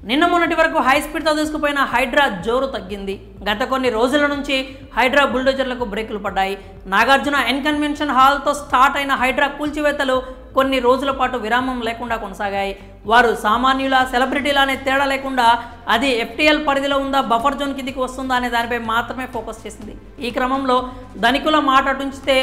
నిన్న మొన్నటి వరకు హై స్పీడ్తో దూసుకుపోయిన హైడ్రా జోరు తగ్గింది. గత కొన్ని రోజుల నుంచి హైడ్రా బుల్డోజర్లకు బ్రేకులు పడ్డాయి. నాగార్జున కన్వెన్షన్ హాల్తో స్టార్ట్ అయిన హైడ్రా కూల్చివేతలు కొన్ని రోజుల పాటు విరామం లేకుండా కొనసాగాయి. వారు సామాన్యుల సెలబ్రిటీల అనే తేడా లేకుండా అది ఎఫ్టీఎల్ పరిధిలో ఉందా, బఫర్ జోన్ కిందికి వస్తుందా అనే దానిపై మాత్రమే ఫోకస్ చేసింది. ఈ క్రమంలో ధనికుల మాట అటుంచితే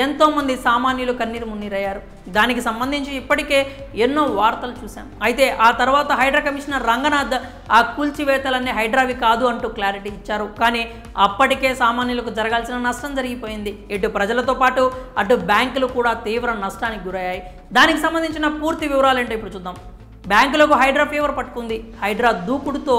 ఎంతోమంది సామాన్యులు కన్నీరు మున్నీరయ్యారు. దానికి సంబంధించి ఇప్పటికే ఎన్నో వార్తలు చూశాం. అయితే ఆ తర్వాత హైడ్రా కమిషనర్ రంగనాథ్ ఆ కూల్చివేతలన్నీ హైడ్రావి కాదు అంటూ క్లారిటీ ఇచ్చారు. కానీ అప్పటికే సామాన్యులకు జరగాల్సిన నష్టం జరిగిపోయింది. ఇటు ప్రజలతో పాటు అటు బ్యాంకులు కూడా తీవ్ర నష్టానికి గురయ్యాయి. దానికి సంబంధించిన పూర్తి వివరాలు ఏంటో ఇప్పుడు చూద్దాం. బ్యాంకులకు హైడ్రా ఫీవర్ పట్టుకుంది. హైడ్రా దూకుడుతో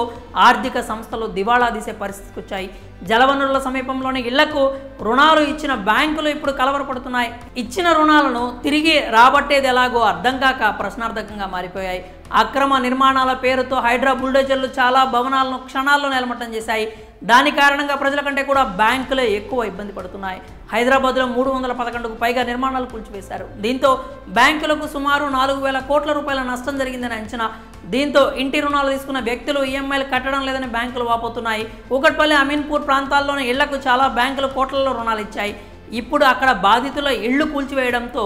ఆర్థిక సంస్థలు దివాళా తీసే పరిస్థితికి వచ్చాయి. జలవనరుల సమీపంలోని ఇళ్లకు రుణాలు ఇచ్చిన బ్యాంకులు ఇప్పుడు కలవరపడుతున్నాయి. ఇచ్చిన రుణాలను తిరిగి రాబట్టేది ఎలాగో అర్థం కాక ప్రశ్నార్థకంగా మారిపోయాయి. అక్రమ నిర్మాణాల పేరుతో హైడ్రా బుల్డోజర్లు చాలా భవనాలను క్షణాల్లో నెలమట్టం చేశాయి. దాని కారణంగా ప్రజల కంటే కూడా బ్యాంకులే ఎక్కువ ఇబ్బంది పడుతున్నాయి. హైదరాబాద్లో 311కు పైగా నిర్మాణాలు కూల్చివేశారు. దీంతో బ్యాంకులకు సుమారు 4,000 కోట్ల రూపాయల నష్టం జరిగిందని అంచనా. దీంతో ఇంటి రుణాలు తీసుకున్న వ్యక్తులు ఈఎంఐలు కట్టడం లేదని బ్యాంకులు వాపోతున్నాయి. కూకట్పల్లి, అమీన్పూర్ ప్రాంతాల్లోని ఇళ్లకు చాలా బ్యాంకులు కోట్లలో రుణాలు ఇచ్చాయి. ఇప్పుడు అక్కడ బాధితుల ఇళ్లు కూల్చివేయడంతో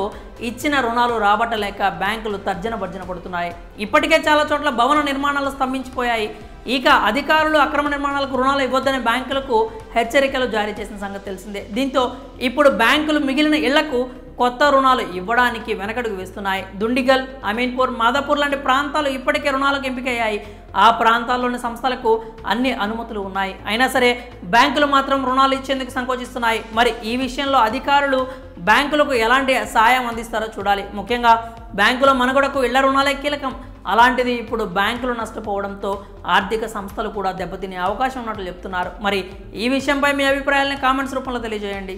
ఇచ్చిన రుణాలు రాబట్టలేక బ్యాంకులు తర్జన భర్జన పడుతున్నాయి. ఇప్పటికే చాలా చోట్ల భవన నిర్మాణాలు స్తంభించిపోయాయి. ఇక అధికారులు అక్రమ నిర్మాణాలకు రుణాలు ఇవ్వొద్దని బ్యాంకులకు హెచ్చరికలు జారీ చేసిన సంగతి తెలిసిందే. దీంతో ఇప్పుడు బ్యాంకులు మిగిలిన ఇళ్లకు కొత్త రుణాలు ఇవ్వడానికి వెనకడుగు వేస్తున్నాయి. దుండిగల్, అమీన్పూర్, మాదాపూర్ లాంటి ప్రాంతాలు ఇప్పటికే రుణాలకు ఎంపికయ్యాయి. ఆ ప్రాంతాల్లోని సంస్థలకు అన్ని అనుమతులు ఉన్నాయి. అయినా సరే బ్యాంకులు మాత్రం రుణాలు ఇచ్చేందుకు సంకోచిస్తున్నాయి. మరి ఈ విషయంలో అధికారులు బ్యాంకులకు ఎలాంటి సాయం అందిస్తారో చూడాలి. ముఖ్యంగా బ్యాంకుల మనుగడకు ఇళ్ల రుణాలే కీలకం. అలాంటిది ఇప్పుడు బ్యాంకులు నష్టపోవడంతో ఆర్థిక సంస్థలు కూడా దెబ్బతినే అవకాశం ఉన్నట్లు చెప్తున్నారు. మరి ఈ విషయంపై మీ అభిప్రాయాలను కామెంట్స్ రూపంలో తెలియజేయండి.